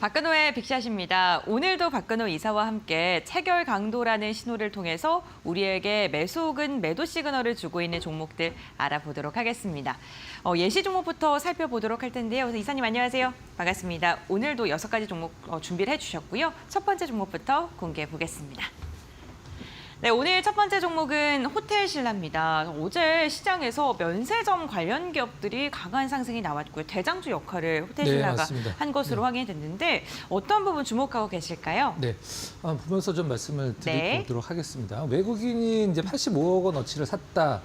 박근호의 빅샷입니다. 오늘도 박근호 이사와 함께 체결 강도라는 신호를 통해서 우리에게 매수근 매도 시그널을 주고 있는 종목들 알아보도록 하겠습니다. 예시 종목부터 살펴보도록 할 텐데요. 이사님 안녕하세요. 반갑습니다. 오늘도 6가지 종목 준비를 해주셨고요. 첫 번째 종목부터 공개해 보겠습니다. 네, 오늘 첫 번째 종목은 호텔신라입니다. 어제 시장에서 면세점 관련 기업들이 강한 상승이 나왔고요. 대장주 역할을 호텔신라가 한 것으로 확인이 됐는데 어떤 부분 주목하고 계실까요? 네, 보면서 좀 말씀을 드리도록 하겠습니다. 외국인이 이제 85억 원어치를 샀다.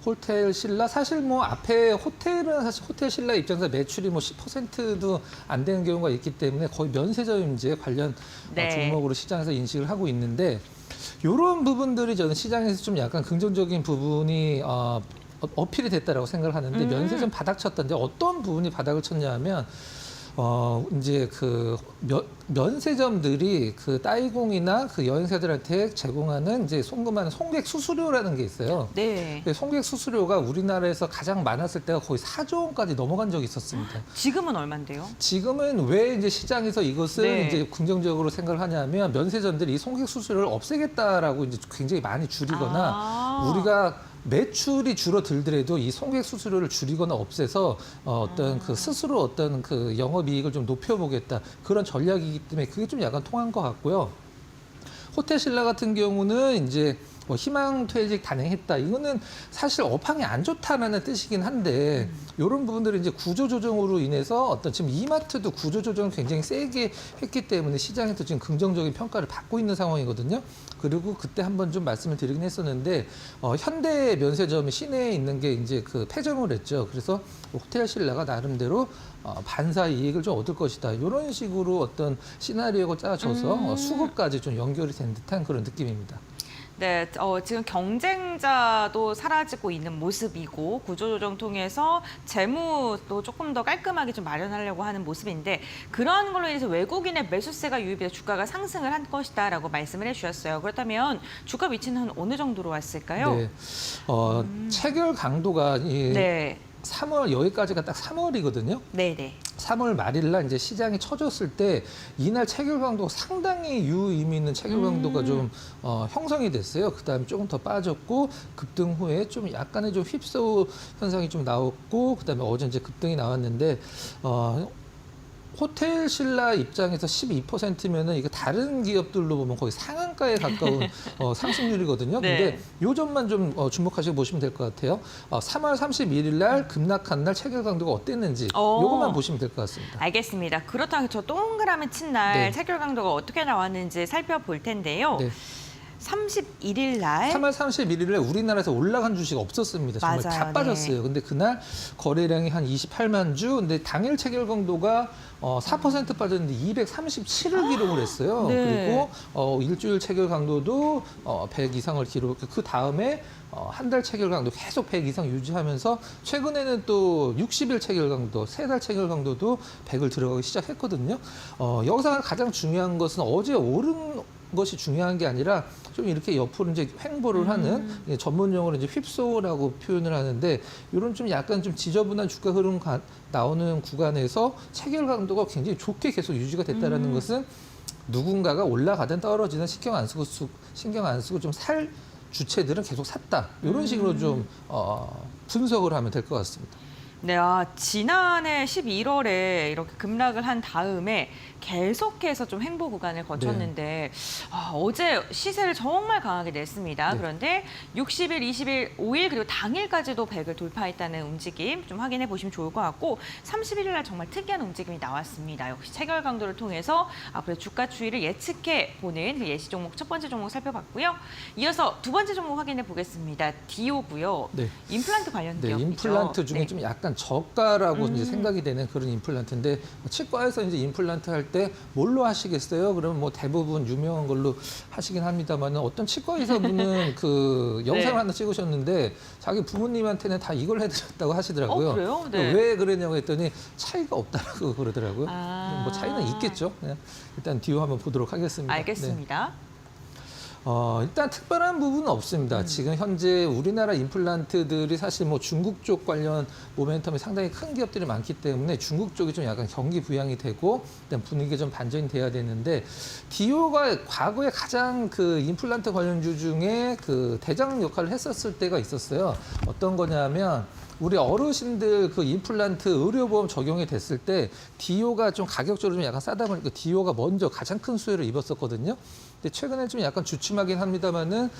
호텔신라 사실 뭐 앞에 호텔은 사실 호텔신라 입장에서 매출이 뭐 10%도 안 되는 경우가 있기 때문에 거의 면세점 이제 관련 종목으로 시장에서 인식을 하고 있는데 이런 부분들이 저는 시장에서 좀 약간 긍정적인 부분이 어필이 됐다라고 생각을 하는데 면세점 바닥 쳤던데 어떤 부분이 바닥을 쳤냐 하면 이제 그 면세점들이 그 따이공이나 그 여행사들한테 제공하는 이제 송금하는 송객 수수료라는 게 있어요. 네. 송객 수수료가 우리나라에서 가장 많았을 때가 거의 4조 원까지 넘어간 적이 있었습니다. 지금은 얼마인데요? 지금은 왜 이제 시장에서 이것을 이제 긍정적으로 생각을 하냐면 면세점들이 이 송객 수수료를 없애겠다라고 이제 굉장히 많이 줄이거나 우리가 매출이 줄어들더라도 이 송객 수수료를 줄이거나 없애서 어떤 그 스스로 어떤 그 영업이익을 좀 높여보겠다 그런 전략이기 때문에 그게 좀 약간 통한 것 같고요. 호텔신라 같은 경우는 이제 희망퇴직 단행했다. 이거는 사실 업황이 안 좋다라는 뜻이긴 한데 이런 부분들은 이제 구조조정으로 인해서 어떤 지금 이마트도 구조조정을 굉장히 세게 했기 때문에 시장에서 지금 긍정적인 평가를 받고 있는 상황이거든요. 그리고 그때 한번 좀 말씀을 드리긴 했었는데 현대 면세점이 시내에 있는 게 이제 그 폐점을 했죠. 그래서 호텔신라가 나름대로 반사 이익을 좀 얻을 것이다. 이런 식으로 어떤 시나리오가 짜져서 수급까지 좀 연결이 된 듯한 그런 느낌입니다. 네, 지금 경쟁자도 사라지고 있는 모습이고 구조조정 통해서 재무도 조금 더 깔끔하게 좀 마련하려고 하는 모습인데 그런 걸로 인해서 외국인의 매수세가 유입돼서 주가가 상승을 한 것이다라고 말씀을 해주셨어요. 그렇다면 주가 위치는 어느 정도로 왔을까요? 네, 체결 강도가 3월 여기까지가 딱 3월이거든요. 네네. 3월 말일날 이제 시장이 쳐졌을 때 이날 체결 강도가 상당히 유의미 있는 체결 강도가 좀 형성이 됐어요. 그다음에 조금 더 빠졌고 급등 후에 좀 약간의 좀 휩싸우 현상이 좀 나왔고 그다음에 어제 이제 급등이 나왔는데 호텔신라 입장에서 12%면은 이거 다른 기업들로 보면 거의 상한가에 가까운 상승률이거든요. 근데 요 점만 좀 주목하시고 보시면 될 것 같아요. 3월 31일 날 급락한 날 체결 강도가 어땠는지 요것만 보시면 될 것 같습니다. 알겠습니다. 그렇다면 저 동그라미 친 날 체결 강도가 어떻게 나왔는지 살펴볼 텐데요. 31일 날 3월 31일 날 우리나라에서 올라간 주식 없었습니다. 정말 다 빠졌어요. 근데 그날 거래량이 한 28만 주. 근데 당일 체결 강도가 4% 빠졌는데 237을 기록을 했어요. 그리고 일주일 체결 강도도 100 이상을 기록했고 그 다음에 한 달 체결 강도 계속 100 이상 유지하면서 최근에는 또 60일 체결 강도, 3달 체결 강도도 100을 들어가기 시작했거든요. 여기서 가장 중요한 것은 어제 오른 것이 중요한 게 아니라 좀 이렇게 옆으로 이제 횡보를 하는 전문 용어로 이제 휩소라고 표현을 하는데 이런 좀 약간 좀 지저분한 주가 흐름 나오는 구간에서 체결 강도가 굉장히 좋게 계속 유지가 됐다라는 것은 누군가가 올라가든 떨어지든 신경 안 쓰고 좀 살 주체들은 계속 샀다. 이런 식으로 좀 분석을 하면 될 것 같습니다. 네, 지난해 11월에 이렇게 급락을 한 다음에 계속해서 좀 횡보 구간을 거쳤는데 어제 시세를 정말 강하게 냈습니다. 그런데 60일, 20일, 5일 그리고 당일까지도 100을 돌파했다는 움직임 좀 확인해 보시면 좋을 것 같고 31일 날 정말 특이한 움직임이 나왔습니다. 역시 체결 강도를 통해서 앞으로 주가 추이를 예측해 보는 그 예시 종목 첫 번째 종목 살펴봤고요. 이어서 두 번째 종목 확인해 보겠습니다. 디오고요. 임플란트 관련 기업이죠. 임플란트 중에 좀 약간 저가라고 이제 생각이 되는 그런 임플란트인데 치과에서 이제 임플란트 할 때 뭘로 하시겠어요? 그러면 뭐 대부분 유명한 걸로 하시긴 합니다만 어떤 치과 의사분은 그 영상을 하나 찍으셨는데 자기 부모님한테는 다 이걸 해드렸다고 하시더라고요. 그래요? 왜 그러냐고 했더니 차이가 없다고 그러더라고요. 뭐 차이는 있겠죠. 일단 디오 한번 보도록 하겠습니다. 알겠습니다. 일단 특별한 부분은 없습니다. 지금 현재 우리나라 임플란트들이 사실 뭐 중국 쪽 관련 모멘텀이 상당히 큰 기업들이 많기 때문에 중국 쪽이 좀 약간 경기 부양이 되고 일단 분위기가 좀 반전이 돼야 되는데 디오가 과거에 가장 그 임플란트 관련주 중에 그 대장 역할을 했었을 때가 있었어요. 어떤 거냐면 우리 어르신들 그 임플란트 의료보험 적용이 됐을 때 디오가 좀 가격적으로 좀 약간 싸다 보니까 디오가 먼저 가장 큰 수혜를 입었었거든요. 근데 최근에 좀 약간 주춤하긴 합니다만은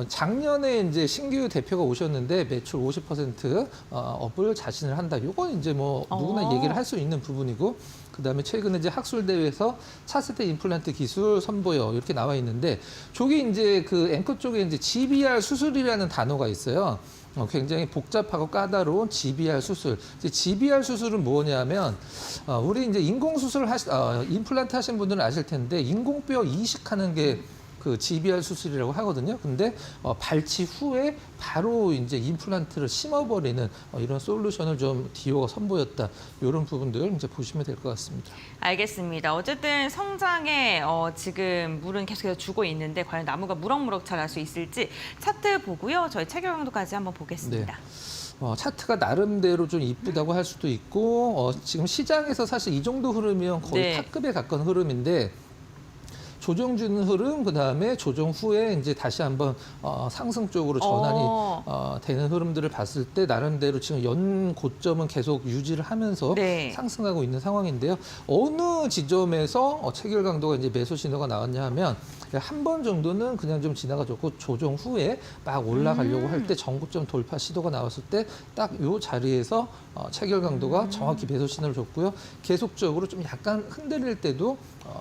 작년에 이제 신규 대표가 오셨는데 매출 50% 업을 자신을 한다. 요건 이제 뭐 누구나 얘기를 할 수 있는 부분이고 그다음에 최근에 이제 학술 대회에서 차세대 임플란트 기술 선보여 이렇게 나와 있는데 저게 이제 그 앵커 쪽에 이제 GBR 수술이라는 단어가 있어요. 굉장히 복잡하고 까다로운 GBR 수술. 이제 GBR 수술은 뭐냐면 우리 이제 인공 수술 임플란트 하신 분들은 아실 텐데 인공뼈 이식하는 게 그 GBR 수술이라고 하거든요. 근데 발치 후에 바로 이제 임플란트를 심어버리는 이런 솔루션을 좀 디오가 선보였다. 이런 부분들 이제 보시면 될 것 같습니다. 알겠습니다. 어쨌든 성장에 지금 물은 계속해서 주고 있는데 과연 나무가 무럭무럭 자랄 수 있을지 차트 보고요. 저희 체결 강도까지 한번 보겠습니다. 네. 차트가 나름대로 좀 이쁘다고 할 수도 있고 지금 시장에서 사실 이 정도 흐름이면 거의 네. 탑급에 가까운 흐름인데 조정 주는 흐름, 그 다음에 조정 후에 이제 다시 한번 상승 쪽으로 전환이 되는 흐름들을 봤을 때 나름대로 지금 연 고점은 계속 유지를 하면서 네. 상승하고 있는 상황인데요. 어느 지점에서 체결 강도가 이제 매수 신호가 나왔냐 하면 한 번 정도는 그냥 좀 지나가줬고 조정 후에 막 올라가려고 할 때 전고점 돌파 시도가 나왔을 때 딱 요 자리에서 체결 강도가 정확히 매수 신호를 줬고요. 계속적으로 좀 약간 흔들릴 때도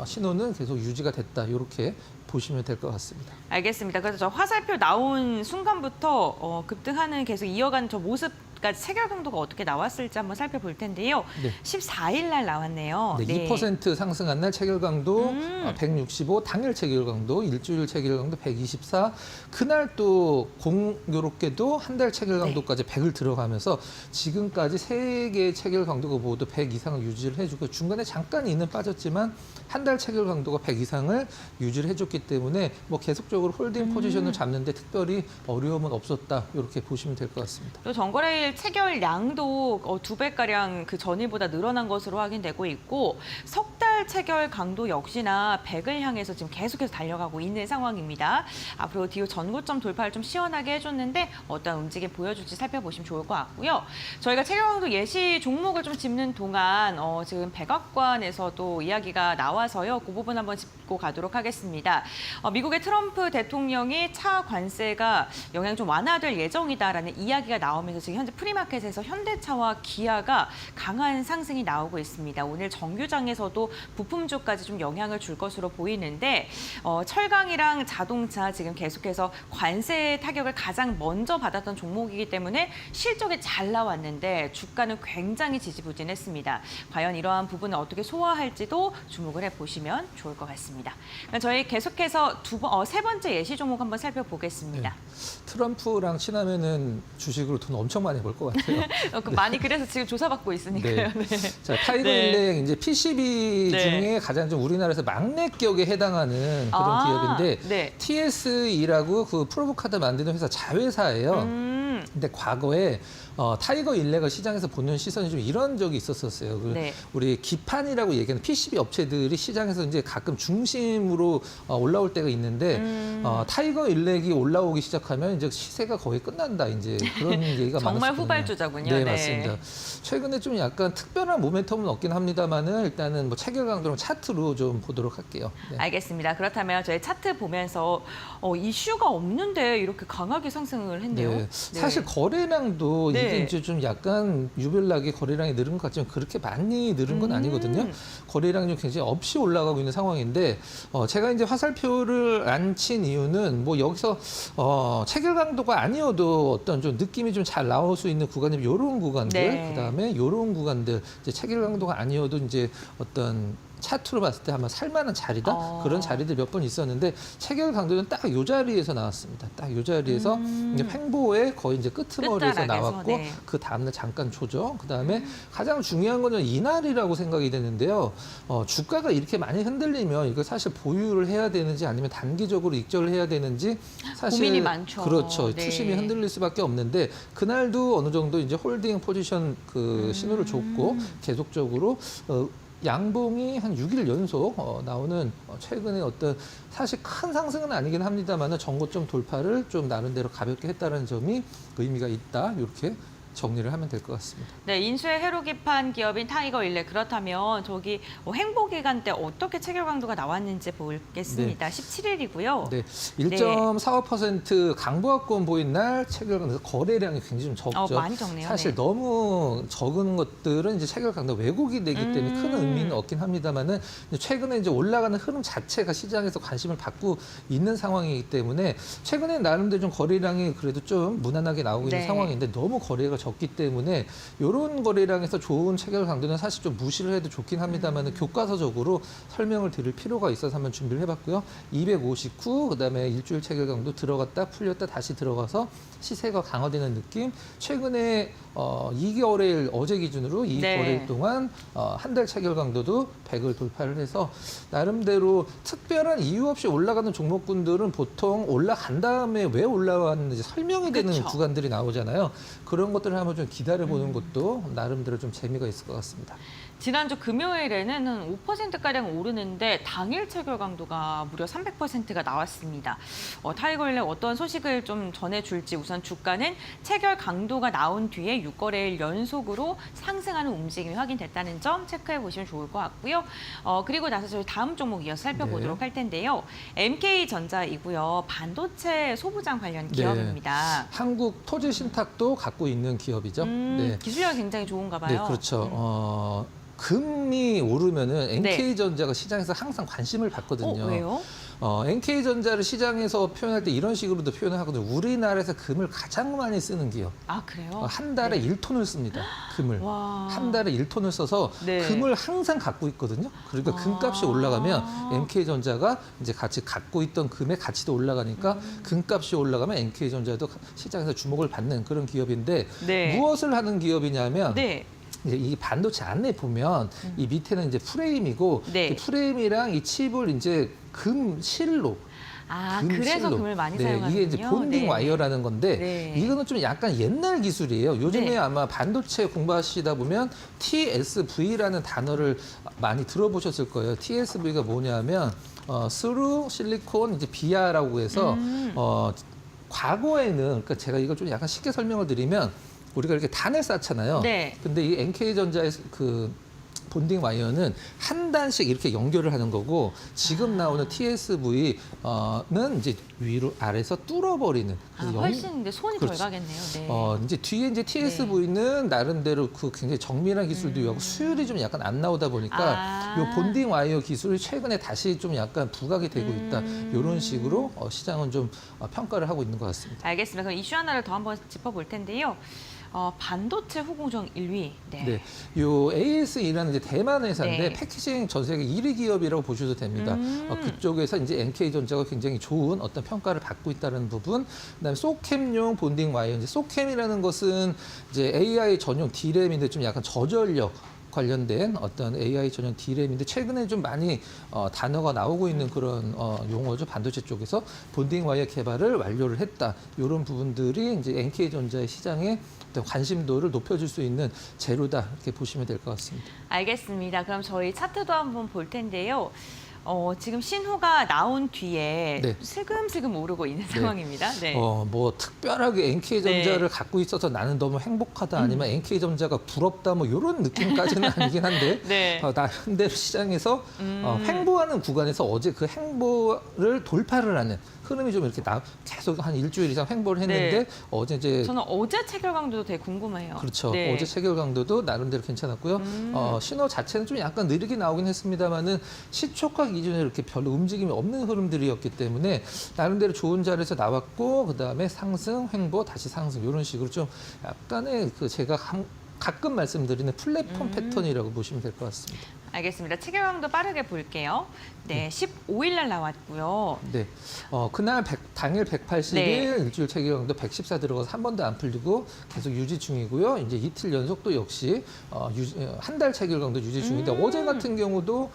신호는 계속 유지가 됐다. 이렇게 보시면 될 것 같습니다. 알겠습니다. 그래서 저 화살표 나온 순간부터 급등하는 계속 이어가는 저 모습까지 체결 강도가 어떻게 나왔을지 한번 살펴볼 텐데요. 네. 14일 날 나왔네요. 네, 2% 상승한 날 체결 강도 165, 당일 체결 강도, 일주일 체결 강도 124. 그날 또 공교롭게도 한 달 체결 강도까지 100을 들어가면서 지금까지 세 개의 체결 강도가 모두 100 이상을 유지를 해주고 중간에 잠깐 있는 빠졌지만 한 달 체결 강도가 100 이상을 유지를 해줬기 때문에 뭐 계속적으로 홀딩 포지션을 잡는데 특별히 어려움은 없었다. 이렇게 보시면 될 것 같습니다. 또 전거래일 체결량도 2배가량 그 전일보다 늘어난 것으로 확인되고 있고 석 달 체결 강도 역시나 100을 향해서 지금 계속해서 달려가고 있는 상황입니다. 앞으로 디오 전고점 돌파를 좀 시원하게 해줬는데 어떤 움직임 보여줄지 살펴보시면 좋을 것 같고요. 저희가 체결 강도 예시 종목을 좀 짚는 동안 지금 백악관에서도 이야기가 나와서요. 그 부분 한번 짚고 가도록 하겠습니다. 미국의 트럼프 대통령이 차 관세가 영향이 좀 완화될 예정이다라는 이야기가 나오면서 지금 현재 프리마켓에서 현대차와 기아가 강한 상승이 나오고 있습니다. 오늘 정규장에서도 부품주까지 좀 영향을 줄 것으로 보이는데 철강이랑 자동차 지금 계속해서 관세 타격을 가장 먼저 받았던 종목이기 때문에 실적이 잘 나왔는데 주가는 굉장히 지지부진했습니다. 과연 이러한 부분을 어떻게 소화할지도 주목을 해보시면 좋을 것 같습니다. 저희 계속해서 세 번째 예시 종목 한번 살펴보겠습니다. 네. 트럼프랑 친하면은 주식으로 돈 엄청 많이 벌 것 같아요. 많이 그래서 지금 조사받고 있으니까요. 네. 네. 자, 타이거 네. 일렉 이제 PCB 네. 중에 가장 좀 우리나라에서 막내 기업에 해당하는 그런 기업인데 네. TSE라고 그 프로브카드 만드는 회사 자회사예요. 근데 과거에 타이거 일렉을 시장에서 보는 시선이 좀 이런 적이 있었어요. 네. 우리 기판이라고 얘기하는 PCB 업체들이 시장에서 이제 가끔 중심으로 올라올 때가 있는데 타이거 일렉이 올라오기 시작하면 이제 시세가 거의 끝난다. 이제 그런 얘기가 많았어요. 정말 후발주자군요. 네, 네. 맞습니다. 최근에 좀 약간 특별한 모멘텀은 없긴 합니다만은 일단은 뭐 체결 강도랑 차트로 좀 보도록 할게요. 네. 알겠습니다. 그렇다면 저희 차트 보면서 이슈가 없는데 이렇게 강하게 상승을 했네요. 네. 사실 거래량도 네. 이게 이제 좀 약간 유별나게 거래량이 늘은 것 같지만 그렇게 많이 늘은 건 아니거든요. 거래량이 굉장히 없이 올라가고 있는 상황인데 제가 이제 화살표를 안 친 이유는 뭐 여기서 체결 강도가 아니어도 어떤 좀 느낌이 좀 잘 나올 수 있는 구간이 이런 구간들, 네. 그다음에 이런 구간들 이제 체결 강도가 아니어도 이제 어떤 차트로 봤을 때 아마 살만한 자리다 그런 자리들 몇 번 있었는데 체결 강도는 딱 이 자리에서 나왔습니다. 딱 이 자리에서 이제 횡보의 거의 이제 끄트머리에서 나왔고 네. 그 다음날 잠깐 조정. 그 다음에 가장 중요한 거는 이날이라고 생각이 되는데요. 주가가 이렇게 많이 흔들리면 이거 사실 보유를 해야 되는지 아니면 단기적으로 익절을 해야 되는지 사실 고민이 많죠. 그렇죠. 네. 투심이 흔들릴 수밖에 없는데 그날도 어느 정도 이제 홀딩 포지션 그 신호를 줬고 계속적으로 양봉이 한 6일 연속 나오는 최근에 어떤 사실 큰 상승은 아니긴 합니다만 전고점 돌파를 좀 나름대로 가볍게 했다는 점이 의미가 있다. 이렇게 정리를 하면 될 것 같습니다. 네, 인수의 해로 깊은 기업인 타이거 일렉 그렇다면 저기 횡보 기간 때 어떻게 체결 강도가 나왔는지 보겠습니다. 17일이고요. 네, 1.45% 강보합권 보인 날 체결 강도 거래량이 굉장히 좀 적죠. 많이 적네요. 사실 네. 너무 적은 것들은 이제 체결 강도 왜곡이 되기 때문에 큰 의미는 없긴 합니다만은 최근에 이제 올라가는 흐름 자체가 시장에서 관심을 받고 있는 상황이기 때문에 최근에 나름대로 좀 거래량이 그래도 좀 무난하게 나오고 있는 네. 상황인데 너무 거래가 적기 때문에 이런 거래량에서 좋은 체결 강도는 사실 좀 무시를 해도 좋긴 합니다만 교과서적으로 설명을 드릴 필요가 있어서 한번 준비를 해봤고요. 259 그다음에 일주일 체결 강도 들어갔다 풀렸다 다시 들어가서 시세가 강화되는 느낌. 최근에 2개월일 어제 기준으로 2개월 동안 한 달 체결 강도도 100을 돌파를 해서 나름대로 특별한 이유 없이 올라가는 종목군들은 보통 올라간 다음에 왜 올라왔는지 설명이 되는 그쵸. 구간들이 나오잖아요. 그런 것들을 한번 좀 기다려보는 것도 나름대로 좀 재미가 있을 것 같습니다. 지난주 금요일에는 한 5%가량 오르는데 당일 체결 강도가 무려 300%가 나왔습니다. 타이거일렉 어떤 소식을 좀 전해줄지 우선 주가는 체결 강도가 나온 뒤에 6거래일 연속으로 상승하는 움직임이 확인됐다는 점 체크해 보시면 좋을 것 같고요. 그리고 나서 저희 다음 종목 이어서 살펴보도록 할 텐데요. MK전자이고요. 반도체 소부장 관련 기업입니다. 한국 토지 신탁도 갖고 있는 기업이죠. 기술력이 굉장히 좋은가 봐요. 네, 그렇죠. 금이 오르면은 NK전자가 시장에서 항상 관심을 받거든요. 왜요? NK전자를 시장에서 표현할 때 이런 식으로도 표현을 하거든요. 우리나라에서 금을 가장 많이 쓰는 기업. 아, 그래요? 한 달에 1톤을 씁니다. 금을. 와. 한 달에 1톤을 써서 금을 항상 갖고 있거든요. 그러니까 금값이 올라가면 NK전자가 이제 같이 갖고 있던 금의 가치도 올라가니까 금값이 올라가면 NK전자도 시장에서 주목을 받는 그런 기업인데 무엇을 하는 기업이냐면 이제 이 반도체 안에 보면 이 밑에는 이제 프레임이고 이 프레임이랑 이 칩을 이제 금 실로 그래서 실로. 금을 많이 사용하는군요. 이게 이제 본딩 와이어라는 건데 이거는 좀 약간 옛날 기술이에요. 요즘에 아마 반도체 공부하시다 보면 TSV라는 단어를 많이 들어보셨을 거예요. TSV가 뭐냐면 스루 실리콘 이제 비아라고 해서 과거에는 그러니까 제가 이걸 좀 약간 쉽게 설명을 드리면 우리가 이렇게 단을 쌓잖아요. 근데 이 NK전자의 그 본딩 와이어는 한 단씩 이렇게 연결을 하는 거고 지금 나오는 TSV는 이제 위로 아래서 뚫어버리는. 훨씬 근데 손이 덜 가겠네요. 이제 뒤에 이제 TSV는 나름대로 그 굉장히 정밀한 기술도 있고 수율이 좀 약간 안 나오다 보니까 요 본딩 와이어 기술이 최근에 다시 좀 약간 부각이 되고 있다. 이런 식으로 시장은 좀 평가를 하고 있는 것 같습니다. 알겠습니다. 그럼 이슈 하나를 더 한번 짚어볼 텐데요. 반도체 후공정 1위. 요 ASE라는 이제 대만 회사인데 패키징 전 세계 1위 기업이라고 보셔도 됩니다. 그쪽에서 이제 NK전자가 굉장히 좋은 어떤 평가를 받고 있다는 부분. 그다음에 소캠용 본딩 와이어. 이제 소캠이라는 것은 이제 AI 전용 D램인데 좀 약간 저전력 관련된 어떤 AI 전용 D램인데 최근에 좀 많이 단어가 나오고 있는 그런 용어죠. 반도체 쪽에서 본딩 와이어 개발을 완료를 했다. 이런 부분들이 이제 NK전자의 시장에 어떤 관심도를 높여줄 수 있는 재료다. 이렇게 보시면 될 것 같습니다. 알겠습니다. 그럼 저희 차트도 한번 볼 텐데요. 지금 신호가 나온 뒤에 슬금슬금 오르고 있는 상황입니다. 뭐 특별하게 NK전자를 갖고 있어서 나는 너무 행복하다 아니면 NK전자가 부럽다 뭐 이런 느낌까지는 아니긴 한데 나름대로 시장에서 횡보하는 구간에서 어제 그 횡보를 돌파를 하는 흐름이 좀 이렇게 계속 한 일주일 이상 횡보를 했는데 어제 이제 저는 어제 체결 강도도 되게 궁금해요. 그렇죠. 어제 체결 강도도 나름대로 괜찮았고요. 신호 자체는 좀 약간 느리게 나오긴 했습니다만은 시초가 기준에 이렇게 별로 움직임이 없는 흐름들이었기 때문에 나름대로 좋은 자리에서 나왔고 그다음에 상승, 횡보, 다시 상승 이런 식으로 좀 약간의 그 제가 가끔 말씀드리는 플랫폼 패턴이라고 보시면 될 것 같습니다. 알겠습니다. 체결 강도 빠르게 볼게요. 네, 15일 날 나왔고요. 네. 그날 당일 180일 네. 일주일 체결 강도 114 들어가서 한 번도 안 풀리고 계속 유지 중이고요. 이제 이틀 연속 또 역시 한 달 체결 강도 유지 중인데 어제 같은 경우도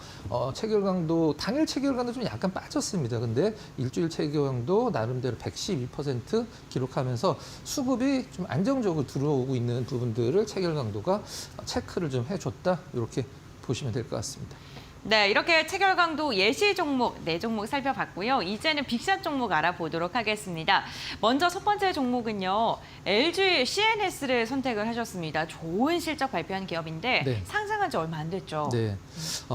체결 강도 당일 체결 강도 좀 약간 빠졌습니다. 근데 일주일 체결 강도 나름대로 112% 기록하면서 수급이 좀 안정적으로 들어오고 있는 부분들을 체결 강도가 체크를 좀 해줬다. 이렇게 보시면 될 것 같습니다. 네, 이렇게 체결 강도 예시 종목 4종목 살펴봤고요. 이제는 빅샷 종목 알아보도록 하겠습니다. 먼저 첫 번째 종목은요. LG CNS를 선택을 하셨습니다. 좋은 실적 발표한 기업인데 네. 상장한 지 얼마 안 됐죠. 네,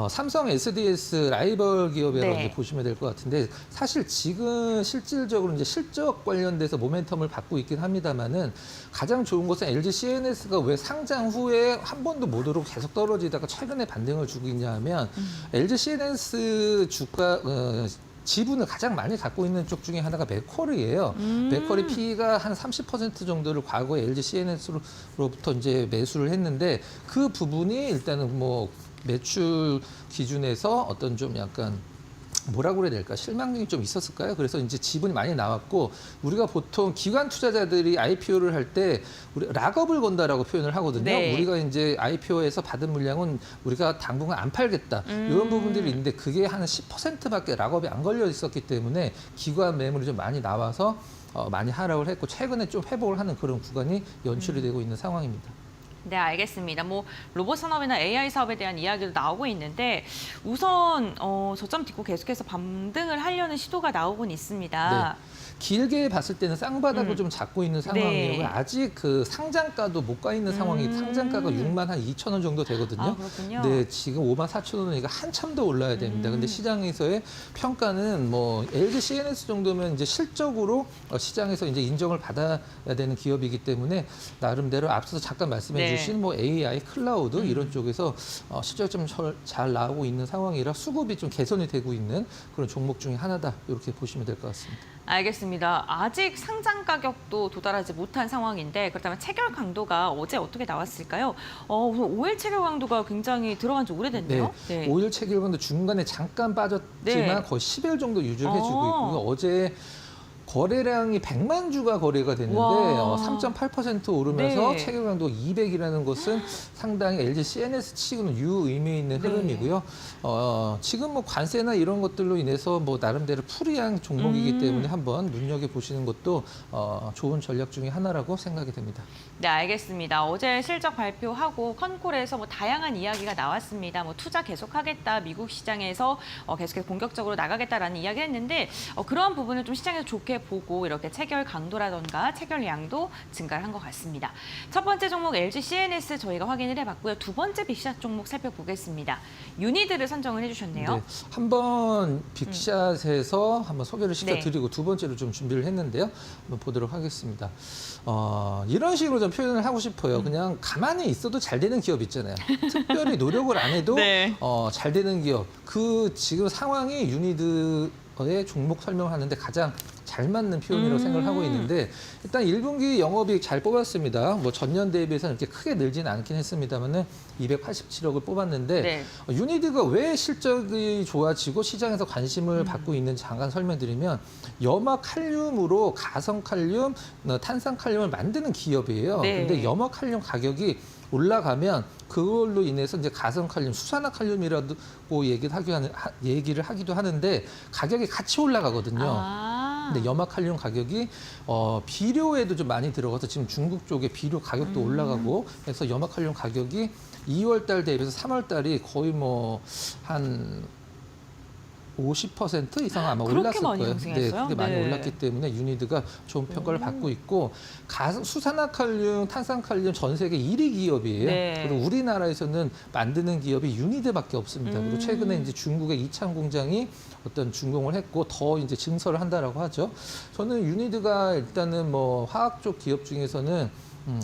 삼성 SDS 라이벌 기업이라고 네. 이제 보시면 될 것 같은데 사실 지금 실질적으로 이제 실적 관련돼서 모멘텀을 받고 있긴 합니다만은 가장 좋은 것은 LG CNS가 왜 상장 후에 한 번도 못 오르고 계속 떨어지다가 최근에 반등을 주고 있냐 하면 LG CNS 주가 지분을 가장 많이 갖고 있는 쪽 중에 하나가 맥쿼리예요. 맥쿼리 PE가 한 30% 정도를 과거에 LG CNS로부터 이제 매수를 했는데 그 부분이 일단은 뭐 매출 기준에서 어떤 좀 약간 뭐라고 그래야 될까? 실망이 좀 있었을까요? 그래서 이제 지분이 많이 나왔고 우리가 보통 기관 투자자들이 IPO를 할 때 우리 락업을 건다라고 표현을 하거든요. 네. 우리가 이제 IPO에서 받은 물량은 우리가 당분간 안 팔겠다. 이런 부분들이 있는데 그게 한 10%밖에 락업이 안 걸려 있었기 때문에 기관 매물이 좀 많이 나와서 많이 하락을 했고 최근에 좀 회복을 하는 그런 구간이 연출이 되고 있는 상황입니다. 네, 알겠습니다. 뭐 로봇 산업이나 AI 사업에 대한 이야기도 나오고 있는데 우선 저점 딛고 계속해서 반등을 하려는 시도가 나오곤 있습니다. 네. 길게 봤을 때는 쌍바닥을 좀 잡고 있는 상황이에요. 네. 아직 그 상장가도 못 가 있는 상황이 상장가가 6만 한 2천 원 정도 되거든요. 아, 그렇군요. 네, 지금 5만 4천 원이니까 한참 더 올라야 됩니다. 근데 시장에서의 평가는 뭐 LG CNS 정도면 이제 실적으로 시장에서 이제 인정을 받아야 되는 기업이기 때문에 나름대로 앞서서 잠깐 말씀해 네. 주신 뭐 AI, 클라우드 이런 쪽에서 실적 좀 잘 나오고 있는 상황이라 수급이 좀 개선이 되고 있는 그런 종목 중에 하나다. 이렇게 보시면 될 것 같습니다. 알겠습니다. 아직 상장 가격도 도달하지 못한 상황인데 그렇다면 체결 강도가 어제 어떻게 나왔을까요? 우선 5일 체결 강도가 굉장히 들어간 지 오래됐네요. 네. 5일 체결권도 중간에 잠깐 빠졌지만 네. 거의 10일 정도 유지를 해주고 있고요. 어제 거래량이 100만 주가 거래가 됐는데 와. 3.8% 오르면서 네. 체결 강도 200이라는 것은 상당히 LG CNS 치고는 유의미 있는 네. 흐름이고요. 지금 뭐 관세나 이런 것들로 인해서 뭐 나름대로 풀이한 종목이기 때문에 한번 눈여겨 보시는 것도 좋은 전략 중에 하나라고 생각이 됩니다. 네, 알겠습니다. 어제 실적 발표하고 컨콜에서 뭐 다양한 이야기가 나왔습니다. 뭐 투자 계속하겠다, 미국 시장에서 계속해서 공격적으로 나가겠다라는 이야기를 했는데 그러한 부분을 좀 시장에서 좋게 보고 이렇게 체결 강도라던가 체결량도 증가를 한 것 같습니다. 첫 번째 종목 LG CNS 저희가 확인을 해봤고요. 두 번째 빅샷 종목 살펴보겠습니다. 유니드를 선정을 해주셨네요. 네, 한번 빅샷에서 한번 소개를 시켜드리고 네. 두 번째로 좀 준비를 했는데요. 한번 보도록 하겠습니다. 이런 식으로 좀 표현을 하고 싶어요. 그냥 가만히 있어도 잘 되는 기업 있잖아요. 특별히 노력을 안 해도 네. 잘 되는 기업. 그 지금 상황이 유니드의 종목 설명을 하는데 가장 잘 맞는 표현이라고 생각을 하고 있는데 일단 1분기 영업이익 잘 뽑았습니다. 뭐 전년 대비해서는 이렇게 크게 늘지는 않긴 했습니다만은 287억을 뽑았는데 네. 유니드가 왜 실적이 좋아지고 시장에서 관심을 받고 있는지 잠깐 설명드리면 염화칼륨으로 가성칼륨, 탄산칼륨을 만드는 기업이에요. 네. 근데 염화칼륨 가격이 올라가면 그걸로 인해서 이제 가성칼륨, 수산화칼륨이라고 얘기를 하기도 하는데 가격이 같이 올라가거든요. 근데 염화칼륨 가격이 비료에도 좀 많이 들어가서 지금 중국 쪽에 비료 가격도 올라가고 해서 염화칼륨 가격이 2월 달 대비해서 3월 달이 거의 뭐 한 50% 이상 아마 그렇게 올랐을 많이 거예요. 상승했어요? 그렇게 많이 네. 올랐기 때문에 유니드가 좋은 평가를 받고 있고 수산화칼륨, 탄산칼륨 전 세계 1위 기업이에요. 네. 그리고 우리나라에서는 만드는 기업이 유니드밖에 없습니다. 그리고 최근에 이제 중국의 이창 공장이 어떤 준공을 했고 더 이제 증설을 한다라고 하죠. 저는 유니드가 일단은 뭐 화학 쪽 기업 중에서는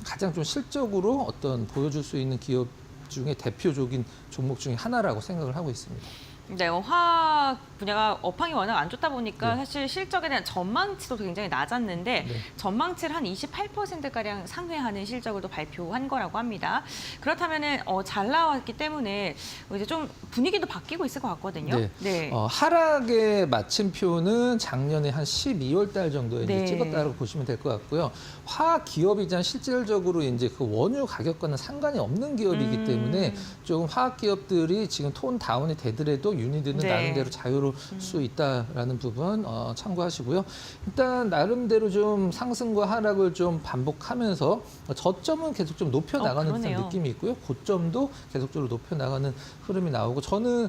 가장 좀 실적으로 어떤 보여줄 수 있는 기업 중에 대표적인 종목 중에 하나라고 생각을 하고 있습니다. 네, 화학 분야가 업황이 워낙 안 좋다 보니까 네. 사실 실적에 대한 전망치도 굉장히 낮았는데 네. 전망치를 한 28%가량 상회하는 실적을 또 발표한 거라고 합니다. 그렇다면은 잘 나왔기 때문에 이제 좀 분위기도 바뀌고 있을 것 같거든요. 네. 네. 하락의 마침표는 작년에 한 12월 달 정도에 이제 네. 찍었다고 보시면 될 것 같고요. 화학 기업이자 실질적으로 이제 그 원유 가격과는 상관이 없는 기업이기 때문에 조금 화학 기업들이 지금 톤 다운이 되더라도 유니드는 네. 나름대로 자유로울 수 있다라는 부분 참고하시고요. 일단 나름대로 좀 상승과 하락을 좀 반복하면서 저점은 계속 좀 높여 나가는 듯한 그러네요. 느낌이 있고요. 고점도 계속적으로 높여 나가는 흐름이 나오고 저는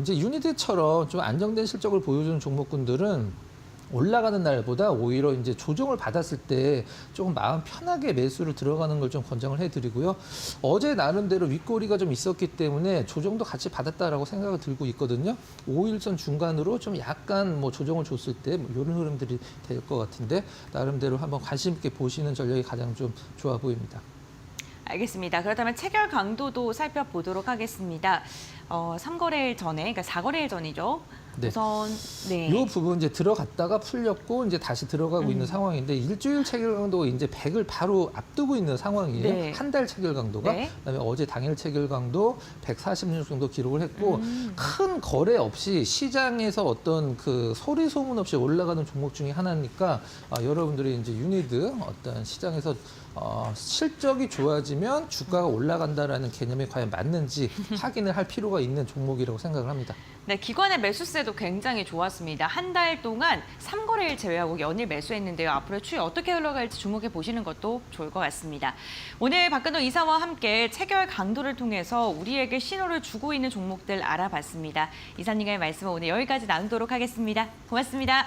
이제 유니드처럼 좀 안정된 실적을 보여주는 종목군들은 올라가는 날보다 오히려 이제 조정을 받았을 때 조금 마음 편하게 매수를 들어가는 걸 좀 권장을 해드리고요. 어제 나름대로 윗꼬리가 좀 있었기 때문에 조정도 같이 받았다라고 생각을 들고 있거든요. 5일선 중간으로 좀 약간 뭐 조정을 줬을 때 뭐 이런 흐름들이 될 것 같은데 나름대로 한번 관심 있게 보시는 전략이 가장 좀 좋아 보입니다. 알겠습니다. 그렇다면 체결 강도도 살펴보도록 하겠습니다. 3거래일 전에, 그러니까 4거래일 전이죠. 네. 우선 네. 이 부분 이제 들어갔다가 풀렸고 이제 다시 들어가고 있는 상황인데 일주일 체결 강도가 이제 100을 바로 앞두고 있는 상황이에요. 네. 한 달 체결 강도가. 네. 그다음에 어제 당일 체결 강도 146 정도 기록을 했고 큰 거래 없이 시장에서 어떤 그 소리 소문 없이 올라가는 종목 중에 하나니까 여러분들이 이제 유니드 어떤 시장에서 실적이 좋아지면 주가가 올라간다라는 개념에 과연 맞는지 확인을 할 필요가 있는 종목이라고 생각을 합니다. 네, 기관의 매수세도 굉장히 좋았습니다. 한 달 동안 3거래일 제외하고 연일 매수했는데요. 앞으로 추이 어떻게 흘러갈지 주목해 보시는 것도 좋을 것 같습니다. 오늘 박근호 이사와 함께 체결 강도를 통해서 우리에게 신호를 주고 있는 종목들 알아봤습니다. 이사님과의 말씀은 오늘 여기까지 나누도록 하겠습니다. 고맙습니다.